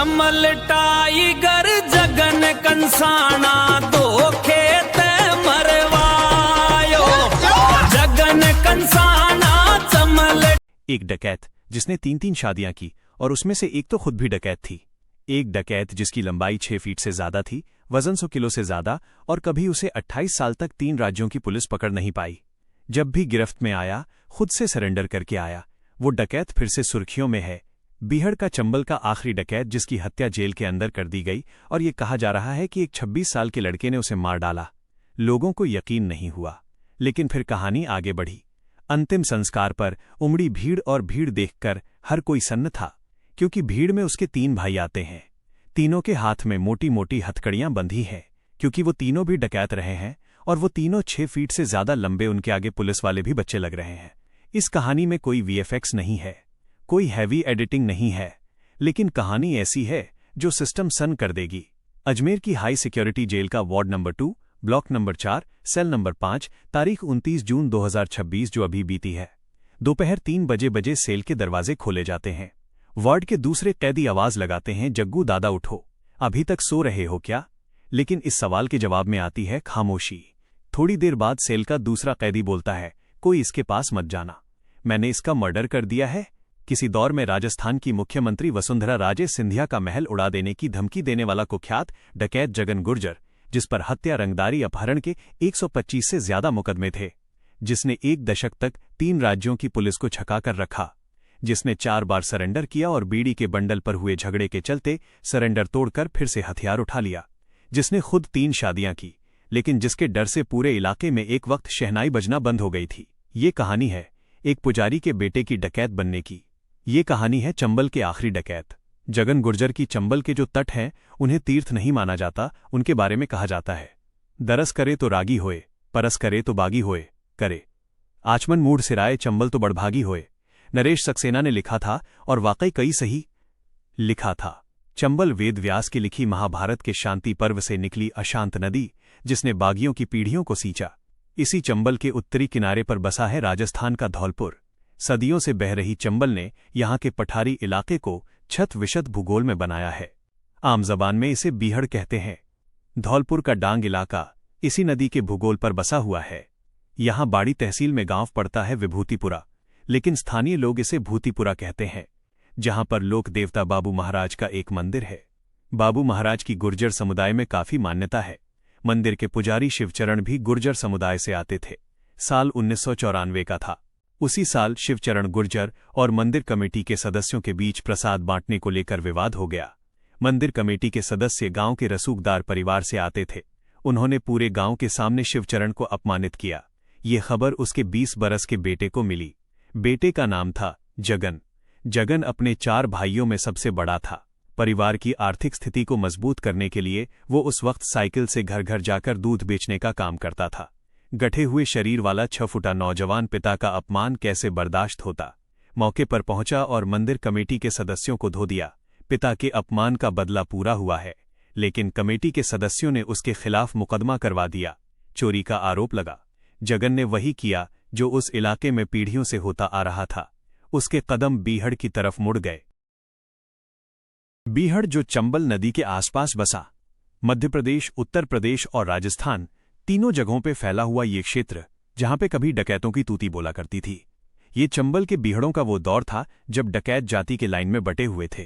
चमल tiger Jagan Kansana दो खेत मरवायो। जगन कंसाना चमल। एक डकैत जिसने 3-3 शादियां की और उसमें से एक तो खुद भी डकैत थी। एक डकैत जिसकी लंबाई 6 फीट से ज्यादा थी, वजन 100 किलो से ज्यादा, और कभी उसे 28 साल तक 3 राज्यों की पुलिस पकड़ नहीं पाई। जब भी गिरफ्त में आया खुद से सरेंडर करके आया। वो डकैत फिर से सुर्खियों में है। बीहड़ का चंबल का आखिरी डकैत जिसकी हत्या जेल के अंदर कर दी गई, और ये कहा जा रहा है कि एक 26 साल के लड़के ने उसे मार डाला। लोगों को यकीन नहीं हुआ, लेकिन फिर कहानी आगे बढ़ी। अंतिम संस्कार पर उमड़ी भीड़, और भीड़ देखकर हर कोई सन्न था, क्योंकि भीड़ में उसके 3 भाई आते हैं। तीनों के हाथ में मोटी मोटी हथकड़ियां बंधी हैं, क्योंकि वो तीनों भी डकैत रहे हैं, और वो तीनों 6 फीट से ज्यादा लंबे। उनके आगे पुलिस वाले भी बच्चे लग रहे हैं। इस कहानी में कोई वीएफएक्स नहीं है, कोई हैवी एडिटिंग नहीं है, लेकिन कहानी ऐसी है जो सिस्टम सन कर देगी। अजमेर की हाई सिक्योरिटी जेल का ward number 2, block number 4, cell number 5, तारीख 29 जून 2026 जो अभी बीती है। दोपहर 3 बजे सेल के दरवाजे खोले जाते हैं। वार्ड के दूसरे कैदी आवाज लगाते हैं, जग्गू दादा उठो, अभी तक सो रहे हो क्या? लेकिन इस सवाल के जवाब में आती है खामोशी। थोड़ी देर बाद सेल का दूसरा कैदी बोलता है, कोई इसके पास मत जाना, मैंने इसका मर्डर कर दिया है। किसी दौर में राजस्थान की मुख्यमंत्री वसुंधरा राजे सिंधिया का महल उड़ा देने की धमकी देने वाला कुख्यात डकैत जगन गुर्जर, जिस पर हत्या, रंगदारी, अपहरण के 125 से ज्यादा मुकदमे थे, जिसने 1 दशक तक 3 राज्यों की पुलिस को छकाकर रखा, जिसने 4 बार सरेंडर किया और बीड़ी के बंडल पर हुए झगड़े के चलते सरेंडर तोड़कर फिर से हथियार उठा लिया, जिसने खुद 3 शादियां की, लेकिन जिसके डर से पूरे इलाके में एक वक्त शहनाई बजना बंद हो गई थी। ये कहानी है एक पुजारी के बेटे की डकैत बनने की। ये कहानी है चंबल के आखिरी डकैत जगन गुर्जर की। चंबल के जो तट हैं उन्हें तीर्थ नहीं माना जाता। उनके बारे में कहा जाता है, दरस करे तो रागी होए, परस करे तो बागी होए, करे आचमन मूढ़ सिराए चंबल तो बड़भागी होए। नरेश सक्सेना ने लिखा था, और वाकई कई सही लिखा था। चंबल वेद व्यास की लिखी महाभारत के शांति पर्व से निकली अशांत नदी, जिसने बागियों की पीढ़ियों को सींचा। इसी चंबल के उत्तरी किनारे पर बसा है राजस्थान का धौलपुर। सदियों से बह रही चंबल ने यहाँ के पठारी इलाके को छत विशद भूगोल में बनाया है। आम जबान में इसे बीहड़ कहते हैं। धौलपुर का डांग इलाका इसी नदी के भूगोल पर बसा हुआ है। यहाँ बाड़ी तहसील में गांव पड़ता है विभूतिपुरा, लेकिन स्थानीय लोग इसे भूतिपुरा कहते हैं, जहां पर लोक देवता बाबू महाराज का एक मंदिर है। बाबू महाराज की गुर्जर समुदाय में काफी मान्यता है। मंदिर के पुजारी शिवचरण भी गुर्जर समुदाय से आते थे। साल 1994 का था। उसी साल शिवचरण गुर्जर और मंदिर कमेटी के सदस्यों के बीच प्रसाद बांटने को लेकर विवाद हो गया। मंदिर कमेटी के सदस्य गांव के रसूखदार परिवार से आते थे। उन्होंने पूरे गांव के सामने शिवचरण को अपमानित किया। ये खबर उसके 20 बरस के बेटे को मिली। बेटे का नाम था जगन। जगन अपने 4 भाइयों में सबसे बड़ा था। परिवार की आर्थिक स्थिति को मजबूत करने के लिए वो उस वक्त साइकिल से घर घर जाकर दूध बेचने का काम करता था। गठे हुए शरीर वाला 6 फुटा नौजवान पिता का अपमान कैसे बर्दाश्त होता। मौके पर पहुंचा और मंदिर कमेटी के सदस्यों को धो दिया। पिता के अपमान का बदला पूरा हुआ है, लेकिन कमेटी के सदस्यों ने उसके खिलाफ मुकदमा करवा दिया। चोरी का आरोप लगा। जगन ने वही किया जो उस इलाके में पीढ़ियों से होता आ रहा था। उसके कदम बीहड़ की तरफ मुड़ गए। बीहड़ जो चंबल नदी के आसपास बसा, मध्य प्रदेश, उत्तर प्रदेश और राजस्थान तीनों जगहों पे फैला हुआ ये क्षेत्र, जहां पे कभी डकैतों की तूती बोला करती थी। ये चंबल के बीहड़ों का वो दौर था जब डकैत जाति के लाइन में बटे हुए थे।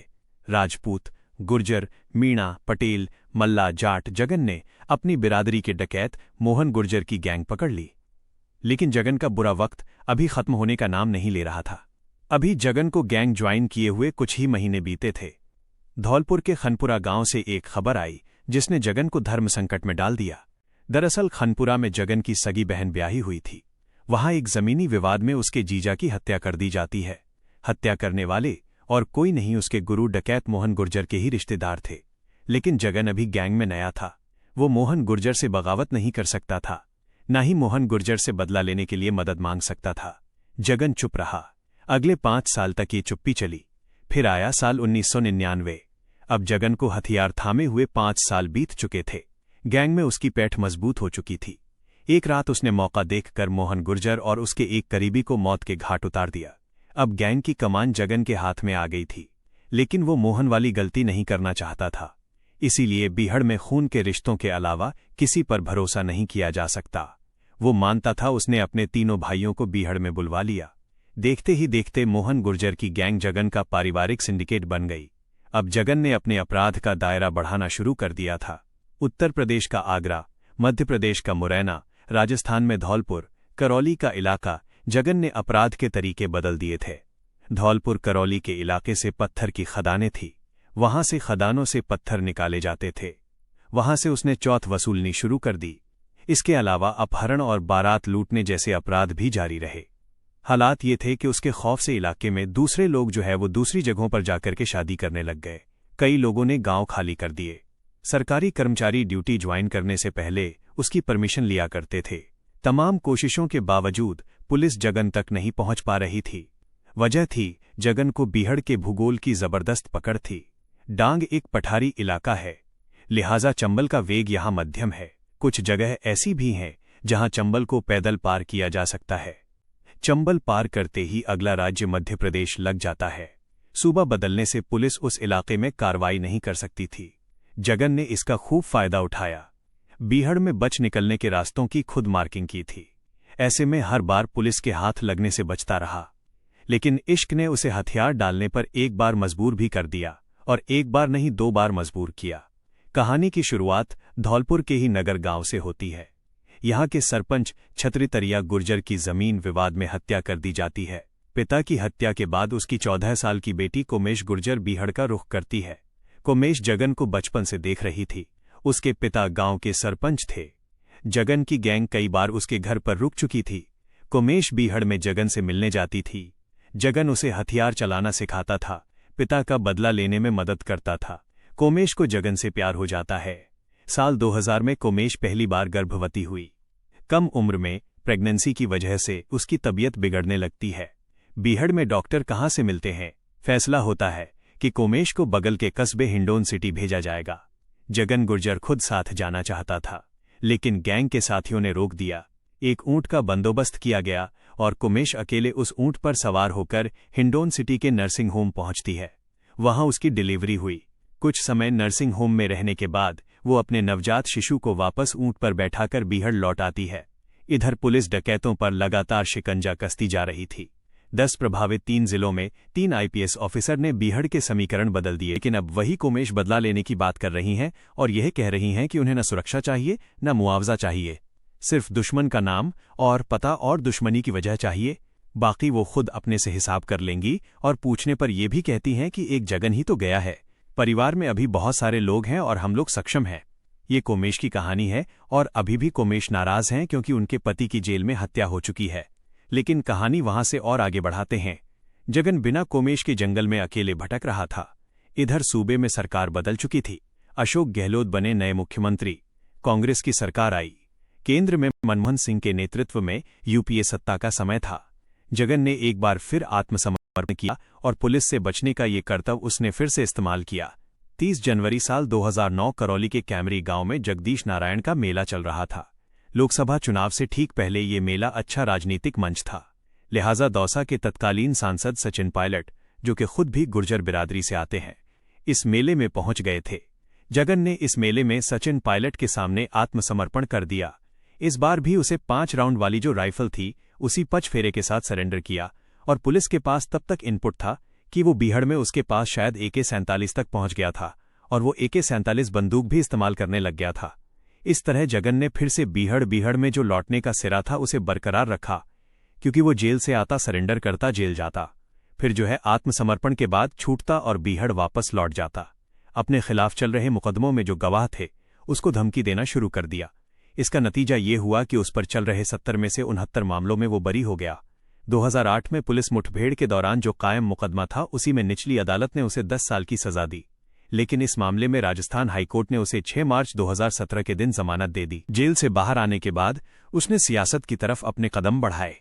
राजपूत, गुर्जर, मीणा, पटेल, मल्ला, जाट। जगन ने अपनी बिरादरी के डकैत मोहन गुर्जर की गैंग पकड़ ली, लेकिन जगन का बुरा वक्त अभी खत्म होने का नाम नहीं ले रहा था। अभी जगन को गैंग ज्वाइन किए हुए कुछ ही महीने बीते थे। धौलपुर के खनपुरा गांव से एक खबर आई जिसने जगन को धर्म संकट में डाल दिया। दरअसल खनपुरा में जगन की सगी बहन ब्याही हुई थी। वहां एक जमीनी विवाद में उसके जीजा की हत्या कर दी जाती है। हत्या करने वाले और कोई नहीं, उसके गुरु डकैत मोहन गुर्जर के ही रिश्तेदार थे। लेकिन जगन अभी गैंग में नया था। वो मोहन गुर्जर से बगावत नहीं कर सकता था, न ही मोहन गुर्जर से बदला लेने के लिए मदद मांग सकता था। जगन चुप रहा। अगले 5 साल तक ये चुप्पी चली। फिर आया साल 1999। अब जगन को हथियार थामे हुए 5 साल बीत चुके थे। गैंग में उसकी पैठ मजबूत हो चुकी थी। एक रात उसने मौका देखकर मोहन गुर्जर और उसके एक करीबी को मौत के घाट उतार दिया। अब गैंग की कमान जगन के हाथ में आ गई थी। लेकिन वो मोहन वाली गलती नहीं करना चाहता था। इसीलिए बीहड़ में खून के रिश्तों के अलावा किसी पर भरोसा नहीं किया जा सकता। वो मानता था उसने अपने तीनों भाइयों को बीहड़ में बुलवा लिया। देखते ही देखते मोहन गुर्जर की गैंग जगन का पारिवारिक सिंडिकेट बन गई। अब जगन ने अपने अपराध का दायरा बढ़ाना शुरू कर दिया था। उत्तर प्रदेश का आगरा, मध्य प्रदेश का मुरैना, राजस्थान में धौलपुर, करौली का इलाका जगन ने अपराध के तरीके बदल दिए थे। धौलपुर करौली के इलाके से पत्थर की खदानें थी, वहां से खदानों से पत्थर निकाले जाते थे। वहां से उसने चौथ वसूलनी शुरू कर दी। इसके अलावा अपहरण और बारात लूटने जैसे अपराध भी जारी रहे। हालात ये थे कि उसके खौफ से इलाके में दूसरे लोग वो दूसरी जगहों पर जाकर के शादी करने लग गए। कई लोगों ने गांव खाली कर दिए। सरकारी कर्मचारी ड्यूटी ज्वाइन करने से पहले उसकी परमिशन लिया करते थे। तमाम कोशिशों के बावजूद पुलिस जगन तक नहीं पहुंच पा रही थी। वजह थी जगन को बीहड़ के भूगोल की जबरदस्त पकड़ थी। डांग एक पठारी इलाका है, लिहाजा चंबल का वेग यहां मध्यम है। कुछ जगह ऐसी भी हैं जहां चंबल को पैदल पार किया जा सकता है। चंबल पार करते ही अगला राज्य मध्य प्रदेश लग जाता है। सूबा बदलने से पुलिस उस इलाके में कार्रवाई नहीं कर सकती थी। जगन ने इसका खूब फायदा उठाया। बीहड़ में बच निकलने के रास्तों की खुद मार्किंग की थी। ऐसे में हर बार पुलिस के हाथ लगने से बचता रहा। लेकिन इश्क ने उसे हथियार डालने पर एक बार मजबूर भी कर दिया, और एक बार नहीं 2 बार मजबूर किया। कहानी की शुरुआत धौलपुर के ही नगर गांव से होती है। यहाँ के सरपंच छत्रीतरिया गुर्जर की जमीन विवाद में हत्या कर दी जाती है। पिता की हत्या के बाद उसकी 14 साल की बेटी कोमेश गुर्जर बीहड़ का रुख करती है। कोमेश जगन को बचपन से देख रही थी। उसके पिता गांव के सरपंच थे। जगन की गैंग कई बार उसके घर पर रुक चुकी थी। कोमेश बीहड़ में जगन से मिलने जाती थी। जगन उसे हथियार चलाना सिखाता था, पिता का बदला लेने में मदद करता था। कोमेश को जगन से प्यार हो जाता है। साल 2000 में कोमेश पहली बार गर्भवती हुई। कम उम्र में प्रेगनेंसी की वजह से उसकी तबीयत बिगड़ने लगती है। बीहड़ में डॉक्टर कहाँ से मिलते हैं? फैसला होता है कि कोमेश को बगल के कस्बे हिंडोन सिटी भेजा जाएगा। जगन गुर्जर खुद साथ जाना चाहता था, लेकिन गैंग के साथियों ने रोक दिया। एक ऊंट का बंदोबस्त किया गया और कोमेश अकेले उस ऊंट पर सवार होकर हिंडोन सिटी के नर्सिंग होम पहुंचती है। वहां उसकी डिलीवरी हुई। कुछ समय नर्सिंग होम में रहने के बाद वो अपने नवजात शिशु को वापस ऊंट पर बैठाकर बीहड़ लौट आती है। इधर पुलिस डकैतों पर लगातार शिकंजा कसती जा रही थी। 10 प्रभावित 3 जिलों में 3 आईपीएस ऑफिसर ने बीहड़ के समीकरण बदल दिए। लेकिन अब वही कोमेश बदला लेने की बात कर रही हैं और यह कह रही हैं कि उन्हें न सुरक्षा चाहिए न मुआवजा चाहिए, सिर्फ दुश्मन का नाम और पता और दुश्मनी की वजह चाहिए। बाकी वो खुद अपने से हिसाब कर लेंगी। और पूछने पर यह भी कहती हैं कि एक जगन ही तो गया है, परिवार में अभी बहुत सारे लोग हैं और हम लोग सक्षम हैं। ये कोमेश की कहानी है और अभी भी कोमेश नाराज हैं क्योंकि उनके पति की जेल में हत्या हो चुकी है। लेकिन कहानी वहां से और आगे बढ़ाते हैं। जगन बिना कोमेश के जंगल में अकेले भटक रहा था। इधर सूबे में सरकार बदल चुकी थी। अशोक गहलोत बने नए मुख्यमंत्री। कांग्रेस की सरकार आई। केंद्र में मनमोहन सिंह के नेतृत्व में यूपीए सत्ता का समय था। जगन ने एक बार फिर आत्मसमर्पण किया और पुलिस से बचने का ये कर्तव्य उसने फिर से इस्तेमाल किया। 30 जनवरी साल 2009 करौली के कैमरी गांव में जगदीश नारायण का मेला चल रहा था। लोकसभा चुनाव से ठीक पहले ये मेला अच्छा राजनीतिक मंच था। लिहाजा दौसा के तत्कालीन सांसद सचिन पायलट, जो कि खुद भी गुर्जर बिरादरी से आते हैं, इस मेले में पहुंच गए थे। जगन ने इस मेले में सचिन पायलट के सामने आत्मसमर्पण कर दिया। इस बार भी उसे 5 राउंड वाली जो राइफल थी उसी पचफेरे के साथ सरेंडर किया। और पुलिस के पास तब तक इनपुट था कि वो बीहड़ में उसके पास शायद AK-47 तक पहुंच गया था और वो AK-47 बंदूक भी इस्तेमाल करने लग गया था। इस तरह जगन ने फिर से बीहड़ में जो लौटने का सिरा था उसे बरकरार रखा, क्योंकि वो जेल से आता, सरेंडर करता, जेल जाता, फिर आत्मसमर्पण के बाद छूटता और बीहड़ वापस लौट जाता। अपने खिलाफ चल रहे मुकदमों में जो गवाह थे उसको धमकी देना शुरू कर दिया। इसका नतीजा ये हुआ कि उस पर चल रहे 70 में से 69 मामलों में वो बरी हो गया। 2008 में पुलिस मुठभेड़ के दौरान जो कायम मुकदमा था उसी में निचली अदालत ने उसे 10 साल की सजा दी। लेकिन इस मामले में राजस्थान हाईकोर्ट ने उसे 6 मार्च 2017 के दिन जमानत दे दी। जेल से बाहर आने के बाद उसने सियासत की तरफ अपने कदम बढ़ाए।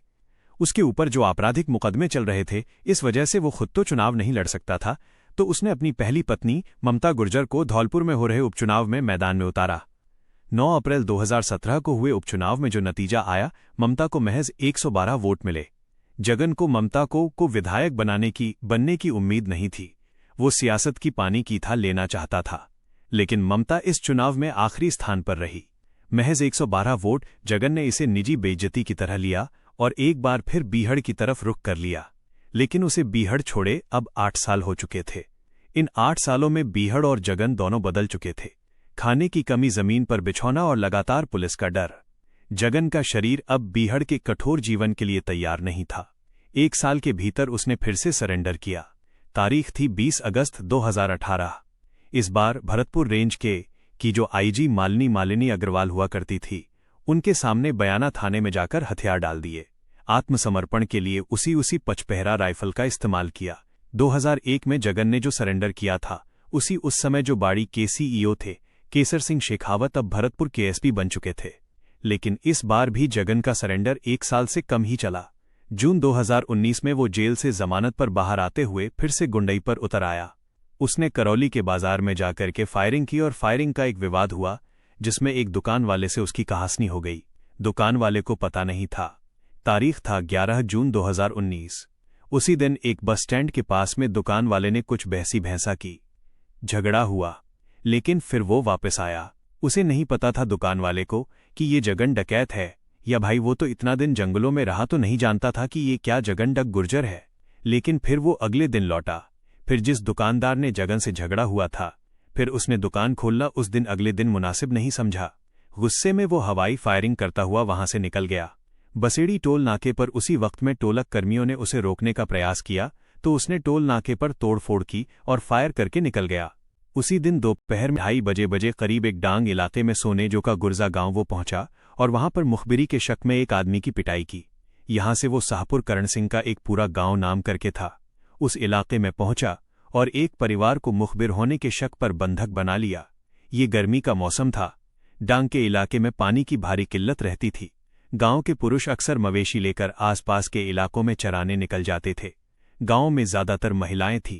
उसके ऊपर जो आपराधिक मुकदमे चल रहे थे, इस वजह से वो खुद तो चुनाव नहीं लड़ सकता था, तो उसने अपनी पहली पत्नी ममता गुर्जर को धौलपुर में हो रहे उपचुनाव में मैदान में उतारा। 9 अप्रैल 2017 को हुए उपचुनाव में जो नतीजा आया, ममता को महज 112 वोट मिले। जगन को ममता को विधायक बनने की उम्मीद नहीं थी। वो सियासत की पानी की था लेना चाहता था, लेकिन ममता इस चुनाव में आखिरी स्थान पर रही। महज 112 वोट जगन ने इसे निजी बेइज्जती की तरह लिया और एक बार फिर बीहड़ की तरफ रुख कर लिया। लेकिन उसे बीहड़ छोड़े अब 8 साल हो चुके थे। इन 8 सालों में बीहड़ और जगन दोनों बदल चुके थे। खाने की कमी, जमीन पर बिछौना और लगातार पुलिस का डर। जगन का शरीर अब बीहड़ के कठोर जीवन के लिए तैयार नहीं था। 1 साल के भीतर उसने फिर से सरेंडर किया। तारीख थी 20 अगस्त 2018। इस बार भरतपुर रेंज की जो आईजी मालिनी अग्रवाल हुआ करती थी, उनके सामने बयाना थाने में जाकर हथियार डाल दिए। आत्मसमर्पण के लिए उसी पचपहरा राइफल का इस्तेमाल किया। 2001 में जगन ने जो सरेंडर किया था, उस समय जो बाड़ी के सीईओ थे केसर सिंह शेखावत अब भरतपुर के एसपी बन चुके थे। लेकिन इस बार भी जगन का सरेंडर 1 साल से कम ही चला। जून 2019 में वो जेल से जमानत पर बाहर आते हुए फिर से गुंडई पर उतर आया। उसने करौली के बाजार में जाकर के फायरिंग की और फायरिंग का एक विवाद हुआ, जिसमें एक दुकान वाले से उसकी कहासनी हो गई। दुकान वाले को पता नहीं था। तारीख था 11 जून 2019। उसी दिन एक बस स्टैंड के पास में दुकान वाले ने कुछ बहसी भैंसा की। झगड़ा हुआ, लेकिन फिर वो वापस आया। उसे नहीं पता था दुकान वाले को कि ये जगन डकैत है, या भाई वो तो इतना दिन जंगलों में रहा तो नहीं जानता था कि ये क्या जगन डक गुर्जर है। लेकिन फिर वो अगले दिन लौटा। फिर जिस दुकानदार ने जगन से झगड़ा हुआ था, फिर उसने दुकान खोलना उस दिन अगले दिन मुनासिब नहीं समझा। गुस्से में वो हवाई फायरिंग करता हुआ वहां से निकल गया। बसेड़ी टोल नाके पर उसी वक्त में टोलक कर्मियों ने उसे रोकने का प्रयास किया, तो उसने टोल नाके पर तोड़फोड़ की और फायर करके निकल गया। उसी दिन दोपहर में 2:30 बजे करीब एक डांग इलाके में सोनेजो का गुर्जा गांव वो पहुंचा और वहां पर मुखबिरी के शक में एक आदमी की पिटाई की। यहां से वो शाहपुर करण सिंह का एक पूरा गांव नाम करके था। उस इलाके में पहुंचा और एक परिवार को मुखबिर होने के शक पर बंधक बना लिया। ये गर्मी का मौसम था। डांग के इलाके में पानी की भारी किल्लत रहती थी। गांव के पुरुष अक्सर मवेशी लेकर आसपास के इलाकों में चराने निकल जाते थे। गांव में ज्यादातर महिलाएं थीं।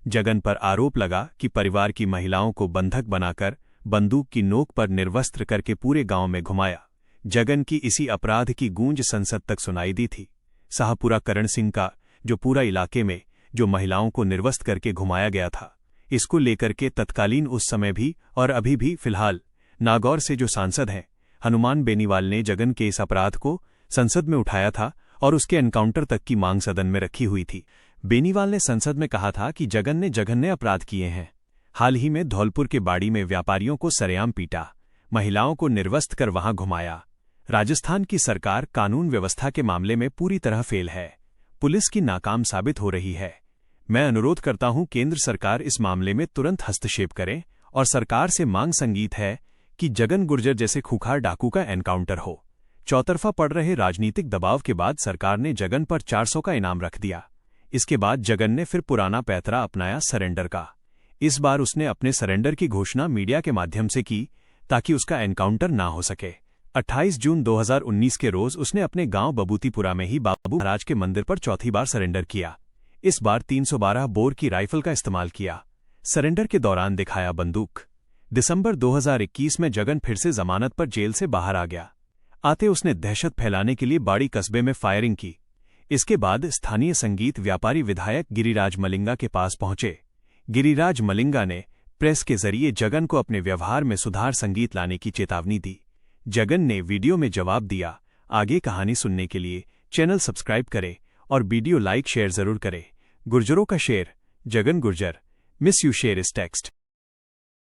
जगन पर आरोप लगा कि परिवार की महिलाओं को बंधक बनाकर बंदूक की नोक पर निर्वस्त्र करके पूरे गांव में घुमाया। जगन की इसी अपराध की गूंज संसद तक सुनाई दी थी। शाहपुरा करण सिंह का जो पूरा इलाके में जो महिलाओं को निर्वस्त्र करके घुमाया गया था, इसको लेकर के तत्कालीन उस समय भी और अभी भी फिलहाल नागौर से जो सांसद हैं हनुमान बेनीवाल ने जगन के इस अपराध को संसद में उठाया था और उसके एनकाउंटर तक की मांग सदन में रखी हुई थी। बेनीवाल ने संसद में कहा था कि जगन ने जघन्य अपराध किए हैं। हाल ही में धौलपुर के बाड़ी में व्यापारियों को सरेआम पीटा, महिलाओं को निर्वस्त्र कर वहां घुमाया। राजस्थान की सरकार कानून व्यवस्था के मामले में पूरी तरह फेल है। पुलिस की नाकाम साबित हो रही है। मैं अनुरोध करता हूं केंद्र सरकार इस मामले में तुरंत हस्तक्षेप करे और सरकार से मांग संगीत है कि जगन गुर्जर जैसे खूंखार डाकू का एनकाउंटर हो। चौतरफा पड़ रहे राजनीतिक दबाव के बाद सरकार ने जगन पर 400 का इनाम रख दिया। इसके बाद जगन ने फिर पुराना पैतरा अपनाया सरेंडर का। इस बार उसने अपने सरेंडर की घोषणा मीडिया के माध्यम से की ताकि उसका एनकाउंटर ना हो सके। 28 जून 2019 के रोज उसने अपने गांव बबूतीपुरा में ही बाबू महाराज के मंदिर पर चौथी बार सरेंडर किया। इस बार 312 बोर की राइफल का इस्तेमाल किया। सरेंडर के दौरान दिखाया बंदूक। दिसंबर 2021 में जगन फिर से जमानत पर जेल से बाहर आ गया। आते उसने दहशत फैलाने के लिए बाड़ी कस्बे में फायरिंग की। इसके बाद स्थानीय संगीत व्यापारी विधायक गिरिराज मलिंगा के पास पहुंचे। गिरिराज मलिंगा ने प्रेस के जरिए जगन को अपने व्यवहार में सुधार संगीत लाने की चेतावनी दी। जगन ने वीडियो में जवाब दिया। आगे कहानी सुनने के लिए चैनल सब्सक्राइब करें और वीडियो लाइक शेयर जरूर करें। गुर्जरों का शेर, Jagan Gurjar, miss you share इस टेक्स्ट।